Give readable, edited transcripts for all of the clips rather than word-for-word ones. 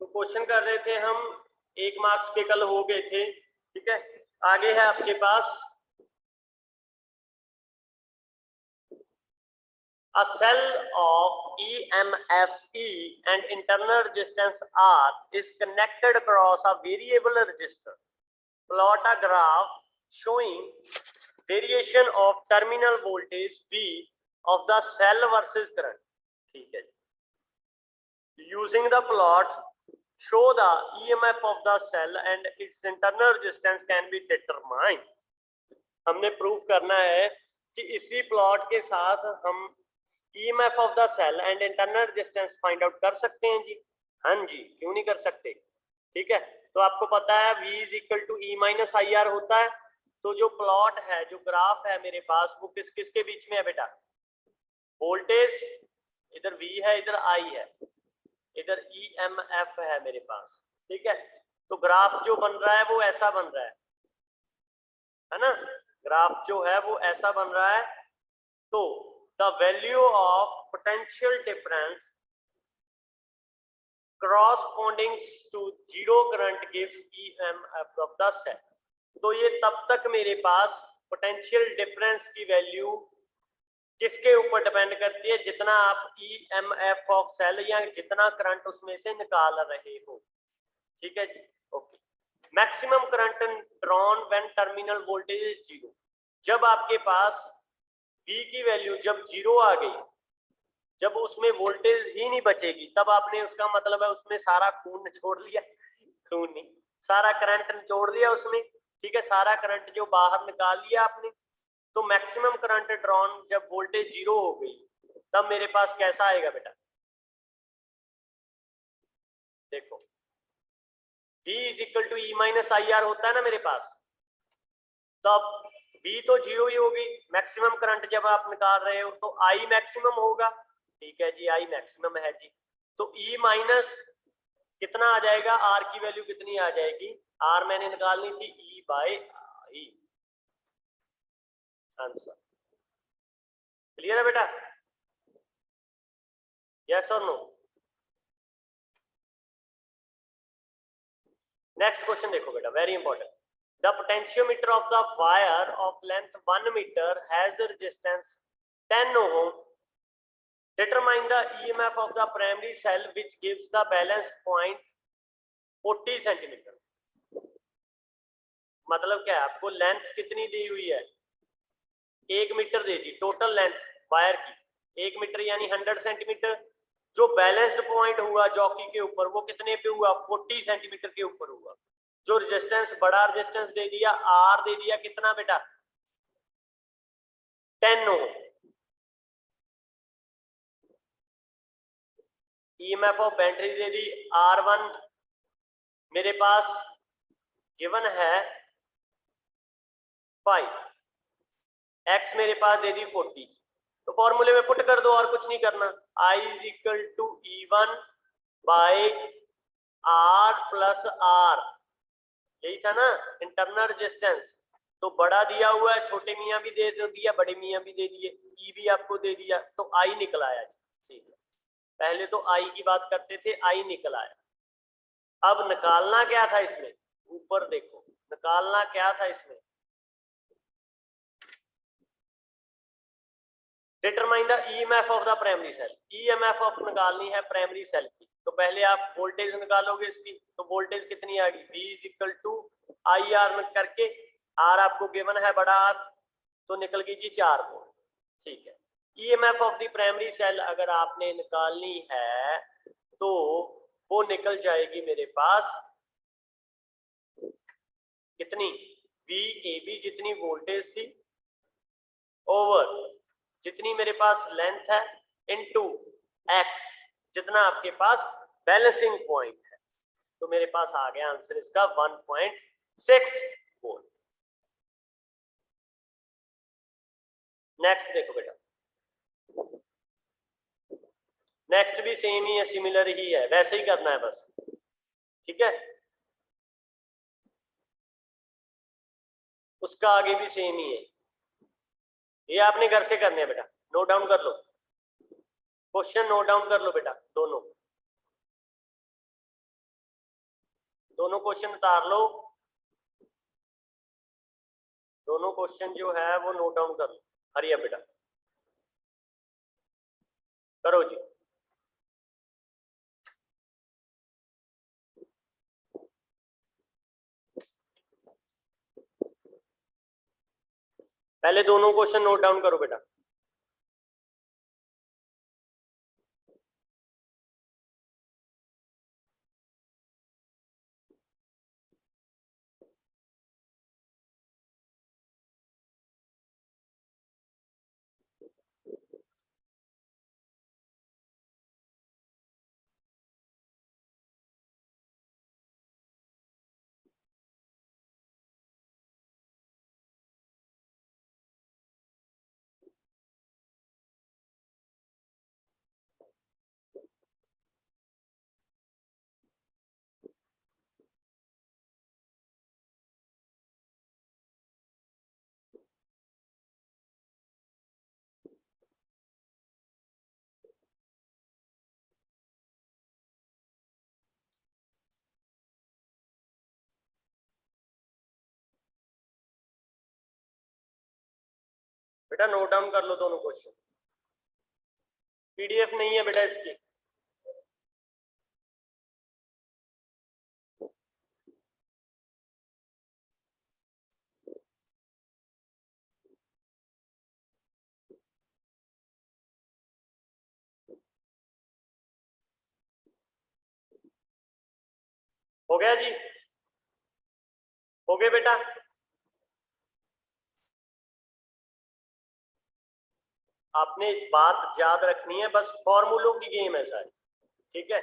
तो क्वेश्चन कर रहे थे हम, 1 मार्क्स के कल हो गए थे। ठीक है, आगे है आपके पास a cell of EMFE and internal resistance R is connected across a variable resistor. Plot a graph showing variation of terminal voltage V of the cell versus current. ठीक है, using the plot show the EMF of the cell and its internal resistance can be determined. हमने proof करना है कि इसी plot के साथ हम EMF of the cell and internal resistance find out कर सकते हैं जी। हाँ जी, क्यों नहीं कर सकते। ठीक है, तो आपको पता है V is equal to E minus I R होता है। तो जो प्लॉट है, जो ग्राफ है मेरे पास, वो किस किस के बीच में है बेटा? वोल्टेज इधर V है, इधर I है, इधर EMF है मेरे पास। ठीक है, तो ग्राफ जो बन रहा है वो ऐसा बन रहा है ना, ग्राफ जो है वो ऐसा बन रहा है। तो the value of potential difference corresponding to zero current gives EMF of the cell। तो ये तब तक मेरे पास पोटेंशियल डिफरेंस की वैल्यू किसके ऊपर डिपेंड करती है? जितना आप EMF ऑफ सेल या जितना करंट उसमें से निकाल रहे हो। ठीक है जी, okay. Maximum current drawn when terminal voltage is zero. जब आपके पास V की वैल्यू जब जीरो आ गई, जब उसमें वोल्टेज ही नहीं बचेगी, तब आपने, उसका मतलब है उसमें सारा खून निचोड़ लिया, खून नहीं, सारा करंट निचोड़ लिया उसमें। ठीक है, सारा करंट जो बाहर निकाल लिया आपने। तो मैक्सिमम करंट ड्रॉन जब वोल्टेज जीरो हो गई, तब मेरे पास कैसा आएगा बेटा? देखो, V is equal to E minus I R होता है ना मेरे पास, तब V तो जीरो ही होगी। मैक्सिमम करंट जब आप निकाल रहे हो तो I मैक्सिमम होगा। ठीक है जी, I मैक्सिमम है जी। तो E माइनस कितना आ जाएगा? R की वैल्यू कितनी आ जाएगी? R मैंने निकालनी थी E by I। Answer clear है बेटा? यस और नो? नेक्स्ट क्वेश्चन देखो बेटा, very important. The potentiometer of the wire of length 1 meter has a resistance 10 ohm. Determine the EMF of the primary cell which gives the balance point 40 centimetre. मतलब क्या है? आपको length कितनी दी हुई है? 1 metre दे दी टोटल लेंथ वायर की, 1 मीटर यानी 100 सेंटीमीटर। जो बैलेंस्ड पॉइंट हुआ जॉकी के ऊपर, वो कितने पे हुआ? 40 सेंटीमीटर के ऊपर हुआ। जो रेजिस्टेंस, बड़ा रेजिस्टेंस दे दिया, आर दे दिया कितना बेटा? 10 ओम। ईएमएफ ऑफ बैटरी दे दी R1 मेरे पास गिवन है 5, x मेरे पास दे दी 40। तो फॉर्मूले में पुट कर दो और कुछ नहीं करना। I is equal to E1 by R plus R, यही था ना इंटरनल रेजिस्टेंस। तो बड़ा दिया हुआ है, छोटे मियाँ भी दे दिया, बड़े मियाँ भी दे दिए, ई भी आपको दे दिया, तो आई निकल आया। ठीक है, पहले तो आई की बात करते थे, आई निकल आया। अब निकालना क्या था इसमें? ऊपर देखो, निकालना क्या था इसमें? Determine the EMF of the primary cell. EMF of निकालनी है प्राइमरी सेल की, तो पहले आप वोल्टेज निकालोगे इसकी। तो वोल्टेज कितनी आ गई? V is equal to I R में करके, आर आपको गिवन है बड़ा आर, तो निकल गई जी 4 वोल्ट। ठीक है, EMF of the primary cell अगर आपने निकालनी है तो वो निकल जाएगी मेरे पास कितनी? VAB जितनी वोल्टेज थी ओवर जितनी मेरे पास लेंथ है इनटू x जितना आपके पास बैलेंसिंग पॉइंट है। तो मेरे पास आ गया आंसर इसका 1.6 वोल्ट। नेक्स्ट देखो बेटा, नेक्स्ट भी सेम ही है, सिमिलर ही है, वैसे ही करना है बस। ठीक है, उसका आगे भी सेम ही है, ये आपने घर से करने हैं बेटा, नोट डाउन कर लो, क्वेश्चन नोट डाउन कर लो बेटा दोनों। दोनों क्वेश्चन उतार लो, दोनों क्वेश्चन जो है वो नोट डाउन कर लो। हरिया बेटा करो जी। पहले दोनों क्वेश्चन नोट डाउन करो बेटा। बेटा नोट डाउन कर लो दोनों क्वेश्चन, पीडीएफ नहीं है बेटा इसकी। हो गया जी, हो गए बेटा। आपने बात याद रखनी है, बस फॉर्मूलों की गेम है सारी, ठीक है।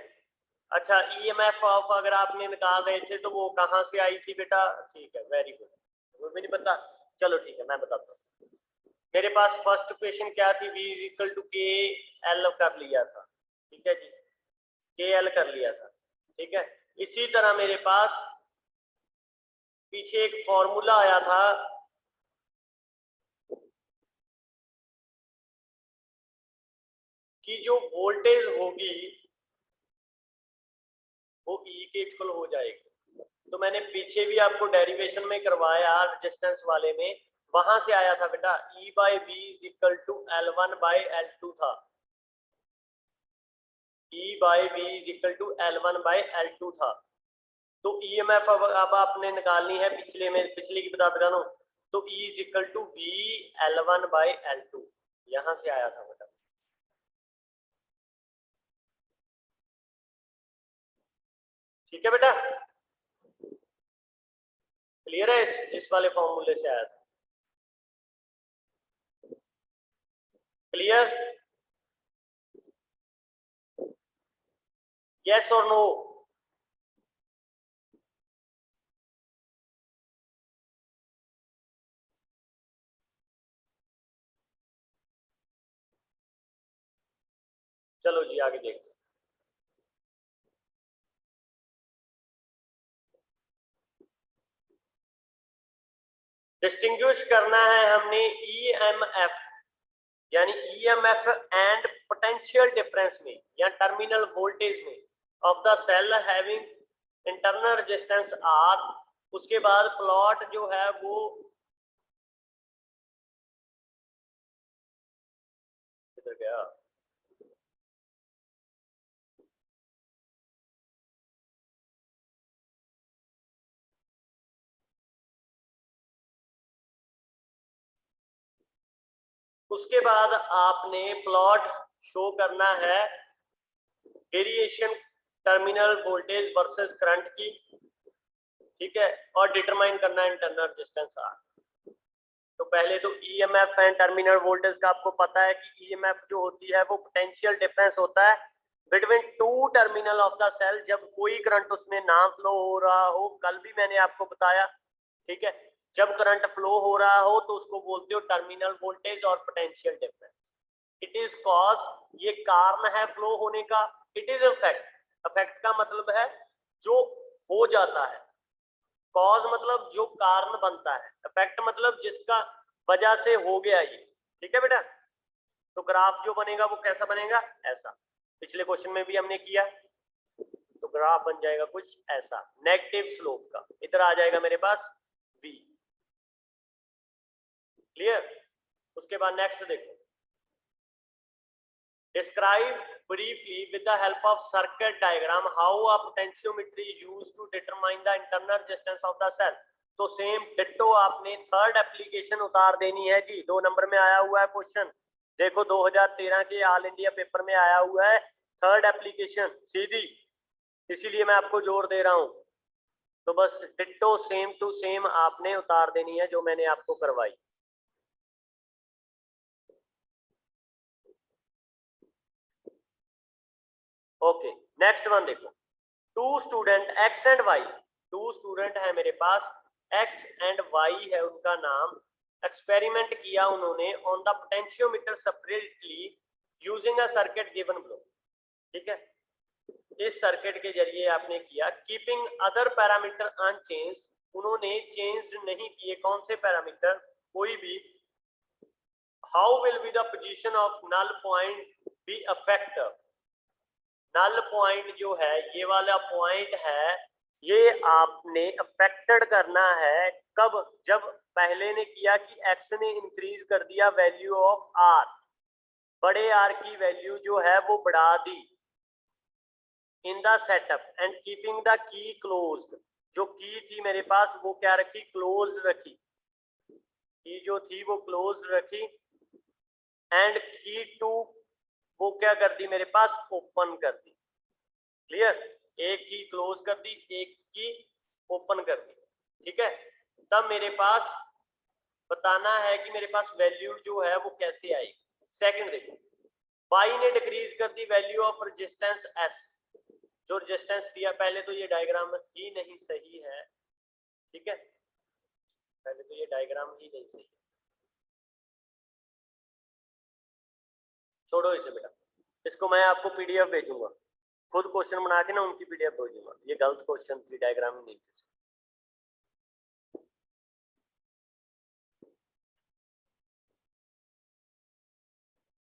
अच्छा ईएमएफ ऑफ अगर आपने निकाल रहे थे तो वो कहाँ से आई थी बेटा? ठीक है, वेरी गुड। वो भी नहीं पता, चलो ठीक है मैं बताता हूँ। मेरे पास फर्स्ट क्वेश्चन क्या थी, v इक्वल टू के एल कर लिया था, ठीक है जी, के एल कर लिया था, ठीक है। इसी तरह मेरे पास पीछे एक फॉर्मूला आया था कि जो वोल्टेज होगी वो ई के इक्वल हो जाएगी। तो मैंने पीछे भी आपको डेरिवेशन में करवाया रेजिस्टेंस वाले में, वहां से आया था बेटा E by B is equal to L1 by L2 था, E by B is equal to L1 by L2 था। तो ईएमएफ अब आपने निकालनी है, पिछले की बता दो, तो E is equal to V L1 by L2, यहां से आया था बेटा। ठीक है बेटा, क्लियर है? इस वाले फॉर्मूले से आया था, क्लियर? यस और नो? चलो जी आगे देखते हैं। डिस्टिंग्विश करना है हमने ईएमएफ यानी ईएमएफ एंड पोटेंशियल डिफरेंस में या टर्मिनल वोल्टेज में of the cell having internal resistance R. उसके बाद प्लॉट जो है वो किधर गया, उसके बाद आपने प्लॉट शो करना है variation terminal voltage versus current की, ठीक है, और डिटरमाइन करना है इंटरनल रेजिस्टेंस आर। तो पहले तो ईएमएफ एंड टर्मिनल वोल्टेज का आपको पता है कि ईएमएफ जो होती है वो पोटेंशियल डिफरेंस होता है between two terminal of the cell, जब कोई करंट उसमें ना फ्लो हो रहा हो। कल भी मैंने आपको बताया, ठीक है, जब करंट फ्लो हो रहा हो तो उसको बोलते हो टर्मिनल वोल्टेज और potential difference. It is cause, ये कारण है फ्लो होने का। इट इज इफेक्ट, इफेक्ट का मतलब है जो हो जाता है, कॉज मतलब जो कारण बनता है, इफेक्ट मतलब जिसका वजह से हो गया ये, ठीक है बेटा। तो ग्राफ जो बनेगा वो कैसा बनेगा, ऐसा। पिछले क्वेश्चन में भी हमने किया। तो ग्राफ बन जाएगा कुछ ऐसा नेगेटिव स्लोप का, इधर आ जाएगा मेरे पास V। क्लियर? उसके बाद नेक्स्ट देखो, describe briefly with the help of circuit diagram how a potentiometer is used to determine the internal resistance of the cell. तो सेम डिट्टो आपने थर्ड एप्लीकेशन उतार देनी है जी। 2 नंबर में आया हुआ है क्वेश्चन, देखो 2013 के ऑल इंडिया पेपर में आया हुआ है थर्ड एप्लीकेशन सीधी, इसीलिए मैं आपको जोर दे रहा हूं। तो बस डिट्टो सेम टू सेम आपने उतार देनी है जो मैंने आपको करवाई। ओके, नेक्स्ट वन देखो, two student X and Y, 2 student है मेरे पास, एक्स एंड वाई है उनका नाम। एक्सपेरिमेंट किया उन्होंने on the potentiometer separately using a circuit given below. ठीक है, इस सर्किट के जरिए आपने किया, कीपिंग अदर पैरामीटर अनचेंज्ड, उन्होंने चेंज नहीं किए कौन से पैरामीटर, कोई भी। How will be the position of null point be affect, null point जो है ये वाला पॉइंट है, ये आपने अफेक्टेड करना है कब, जब पहले ने किया कि एक्स ने इंक्रीज कर दिया वैल्यू ऑफ आर, बड़े आर की वैल्यू जो है वो बढ़ा दी in the setup and keeping the key closed, जो की थी मेरे पास वो क्या रखी, क्लोज्ड रखी, की जो थी वो क्लोज्ड रखी, एंड की टू वो क्या कर दी मेरे पास, ओपन कर दी। क्लियर? एक की क्लोज कर दी, एक की ओपन कर दी। ठीक है, तब मेरे पास बताना है कि मेरे पास वैल्यू जो है वो कैसे आएगी। सेकंड देखो, बाई ने डिक्रीज कर दी वैल्यू ऑफ रेजिस्टेंस एस, जो रेजिस्टेंस दिया, पहले तो ये डायग्राम ही नहीं सही है। ठीक है, पहले तो ये डायग्राम ही नहीं सही है, छोड़ो इसे बेटा, इसको मैं आपको पीडीएफ भेजूंगा, खुद क्वेश्चन बना के ना उनकी पीडीएफ भेजूंगा, ये गलत क्वेश्चन थी, डायग्राम ही नहीं थी।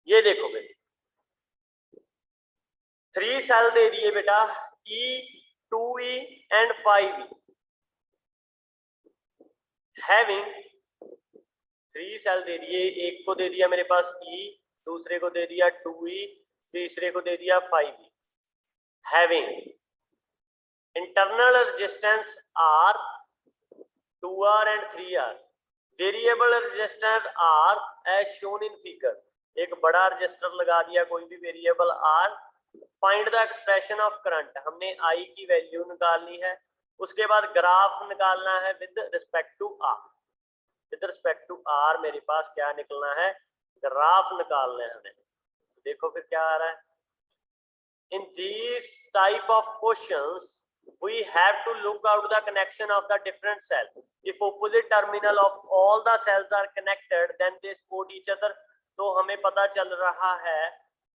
ये देखो बेटा, 3 सेल दे दिए बेटा, E 2E and 5E, having 3 cell दे दिए, एक को दे दिया मेरे पास E, दूसरे को दे दिया 2E, तीसरे को दे दिया 5E, having internal resistance R 2R and 3R, variable resistor R as shown in figure, एक बड़ा रजिस्टर लगा दिया कोई भी variable R। Find the expression of current, हमने I की वैल्यू निकालनी है, उसके बाद ग्राफ निकालना है with respect to R, with respect to R मेरे पास क्या निकलना है, ग्राफ निकालना है हमें। देखो फिर क्या आ रहा है, in these type of questions we have to look out the connection of the different cell, if opposite terminal of all the cells are connected then they support each other, तो हमें पता चल रहा है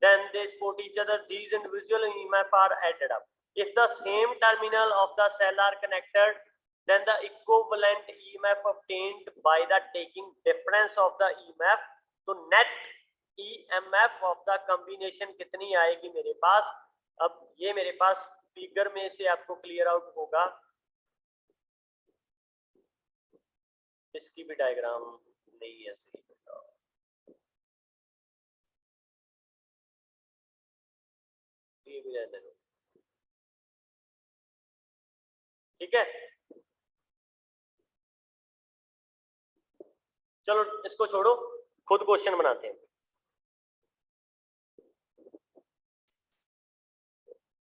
then they support each other, these individual EMF are added up, if the same terminal of the cell are connected then the equivalent EMF obtained by the taking difference of the EMF, तो net EMF of the combination कितनी आएगी मेरे पास। अब ये मेरे पास figure में से आपको क्लियर आउट होगा, इसकी भी डायग्राम नहीं है सही, ये भी रहने दो। ठीक है, चलो इसको छोड़ो, खुद क्वेश्चन बनाते हैं।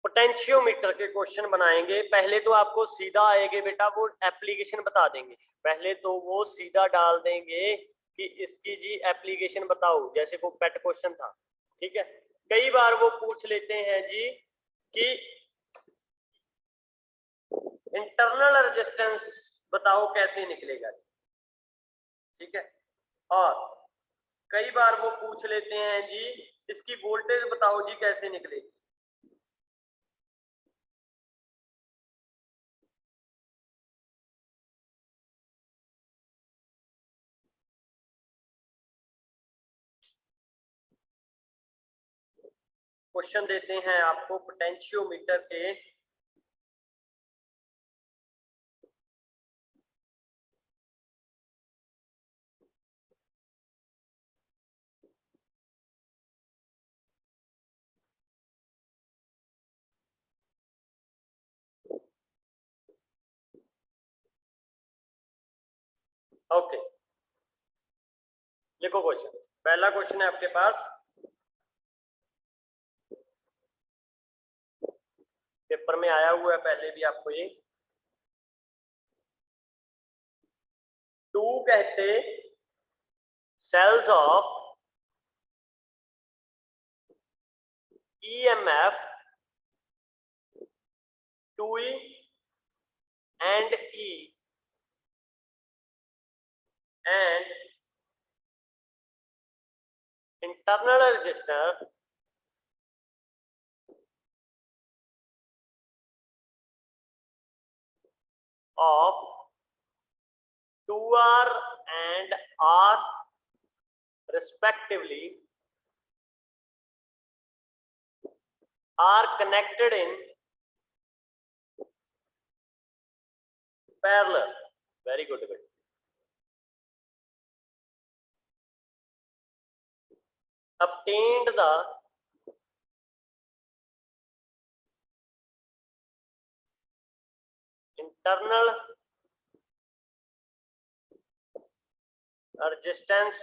पोटेंशियोमीटर के क्वेश्चन बनाएंगे, पहले तो आपको सीधा आएंगे बेटा, वो एप्लीकेशन बता देंगे, पहले तो वो सीधा डाल देंगे कि इसकी जी एप्लीकेशन बताओ, जैसे वो पेट क्वेश्चन था। ठीक है, कई बार वो पूछ लेते हैं जी कि इंटरनल रेजिस्टेंस बताओ कैसे निकलेगा। ठीक है, और कई बार वो पूछ लेते हैं जी इसकी वोल्टेज बताओ जी कैसे निकलेगी। क्वेश्चन देते हैं आपको पोटेंशियोमीटर के ओके, लिखो क्वेश्चन। पहला क्वेश्चन है आपके पास, पेपर में आया हुआ है पहले भी आपको ये। टू कहते cells of EMF 2E and E and internal resistor of 2R and R respectively are connected in parallel. Very good. Obtained the internal resistance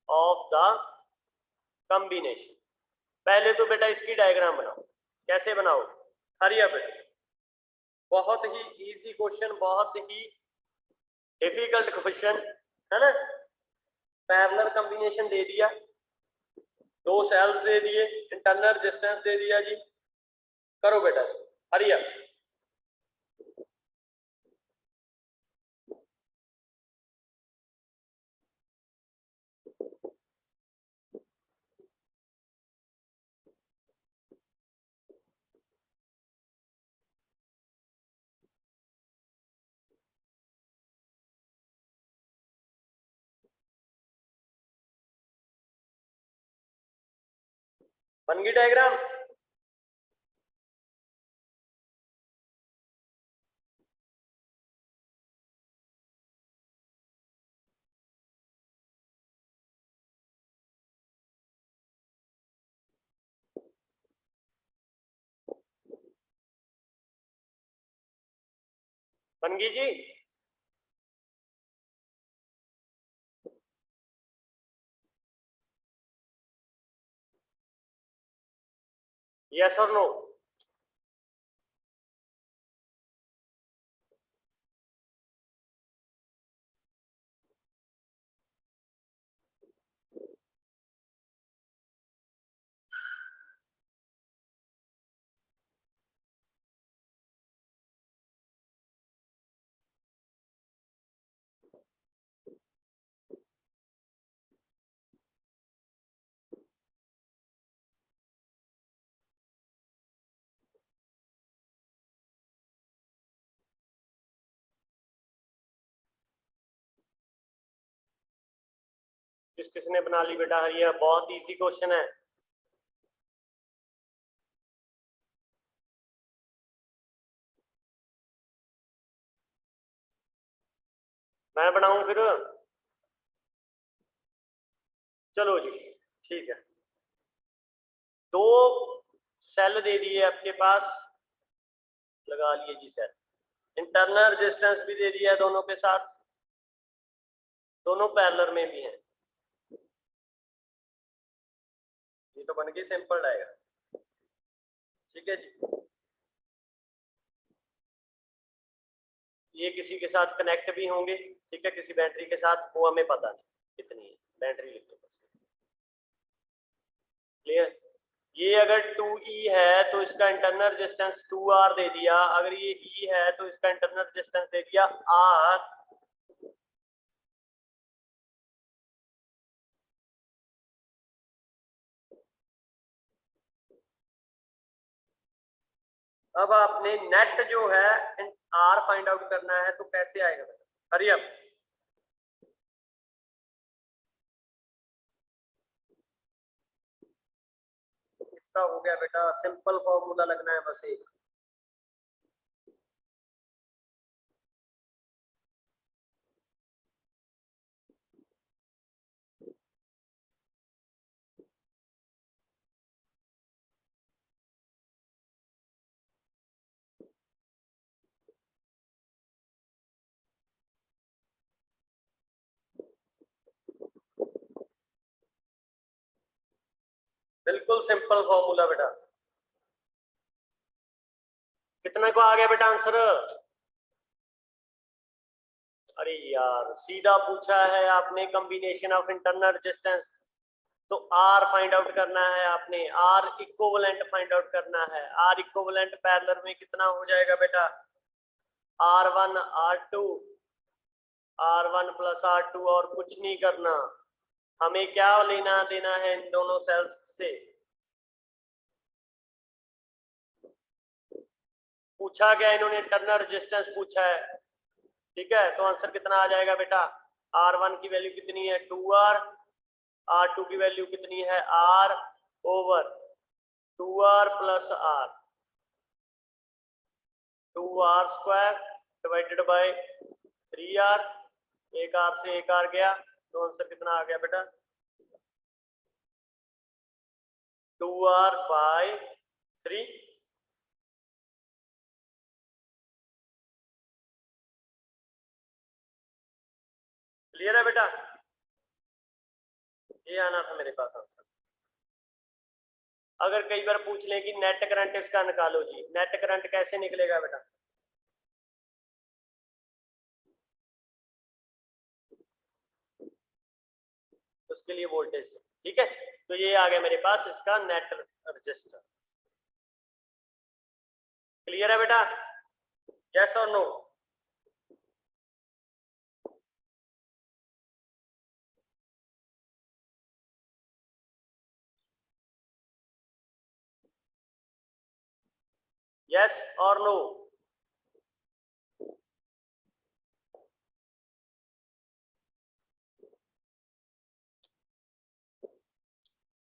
of the combination. पहले तो बेटा इसकी डायग्राम बनाओ। कैसे बनाओ? हरिया बेटा, बहुत ही इजी क्वेश्चन, बहुत ही डिफिकल्ट क्वेश्चन है ना। पैरेलल कॉम्बिनेशन दे दिया, दो सेल्स दे दिए, इंटरनल रेजिस्टेंस दे दिया जी। करो बेटा इसको, हरिया। बन गई डायग्राम? बन गई जी? यस और नो? किस किसने बना ली बेटा हरिया? बहुत इजी क्वेश्चन है। मैं बनाऊं फिर? चलो जी, ठीक है। दो सेल दे दिए आपके पास, लगा लिए जी सेल। इंटरनल रेजिस्टेंस भी दे दिया है दोनों के साथ, दोनों पैरेलल में भी हैं। ये तो बन गई सिंपल डायग्राम। ठीक है जी, ये किसी के साथ कनेक्ट भी होंगे, ठीक है, किसी बैटरी के साथ, वो हमें पता नहीं कितनी है, बैटरी लिख लो बस। क्लियर? ये अगर 2E है तो इसका इंटरनल रेजिस्टेंस 2R दे दिया, अगर ये E है तो इसका इंटरनल रेजिस्टेंस दे दिया R। अब आपने नेट जो है R फाइंड आउट करना है, तो कैसे आएगा? Hurry up. इसका हो गया बेटा, सिंपल फॉर्मूला लगना है बस एक। बिल्कुल सिंपल फॉर्मूला बेटा। कितने को आ गया बेटा आंसर? अरे यार सीधा पूछा है आपने कॉम्बिनेशन ऑफ इंटरनल रेजिस्टेंस, तो आर फाइंड आउट करना है आपने, आर इक्विवेलेंट फाइंड आउट करना है। आर इक्विवेलेंट पैरेलल में कितना हो जाएगा बेटा? R1 R2 R1 plus R2, और कुछ नहीं करना, हमें क्या लेना देना है इन दोनों सेल्स से। पूछा क्या इन्होंने? इंटरनल रेजिस्टेंस पूछा है, ठीक है। तो आंसर कितना आ जाएगा बेटा? R1 की वैल्यू कितनी है? 2R, R2 की वैल्यू कितनी है? R over 2R plus R, 2R square divided by 3R, एक R से एक R गया, तो आंसर कितना आ गया बेटा? 2R bye 3। क्लियर है बेटा? ये आना था मेरे पास आंसर। अगर कई बार पूछ लें कि नेट करंट इसका निकालो जी, नेट करंट कैसे निकलेगा बेटा? उसके लिए वोल्टेज से, ठीक है। तो ये आ गया मेरे पास इसका नेट रजिस्टर। क्लियर है बेटा? यस और नो? यस और नो?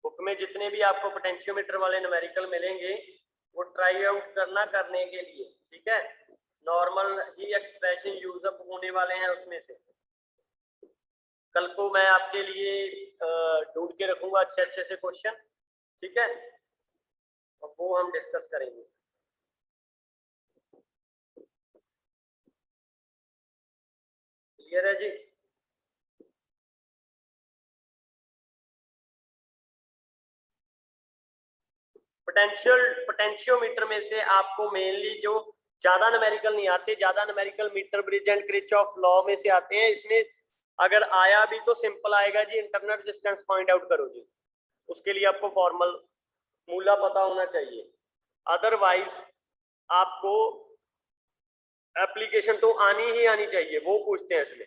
बुक में जितने भी आपको पोटेंशियोमीटर वाले न्यूमेरिकल मिलेंगे वो ट्राई आउट करना करने के लिए, ठीक है। नॉर्मल ही एक्सप्रेशन यूज अप होने वाले हैं उसमें से। कल को मैं आपके लिए ढूंढ के रखूंगा अच्छे अच्छे से क्वेश्चन, ठीक है, और वो हम डिस्कस करेंगे। क्लियर है जी? पोटेंशियोमीटर में से आपको मेनली जो ज्यादा न्यूमेरिकल नहीं आते, ज्यादा numerical metre bridge and Kirchhoff law में से आते हैं। इसमें अगर आया भी तो सिंपल आएगा जी, इंटरनल रेजिस्टेंस फाइंड आउट करो जी, उसके लिए आपको फॉर्मल मूला पता होना चाहिए। अदरवाइज आपको एप्लीकेशन तो आनी ही आनी चाहिए, वो पूछते हैं इसमें।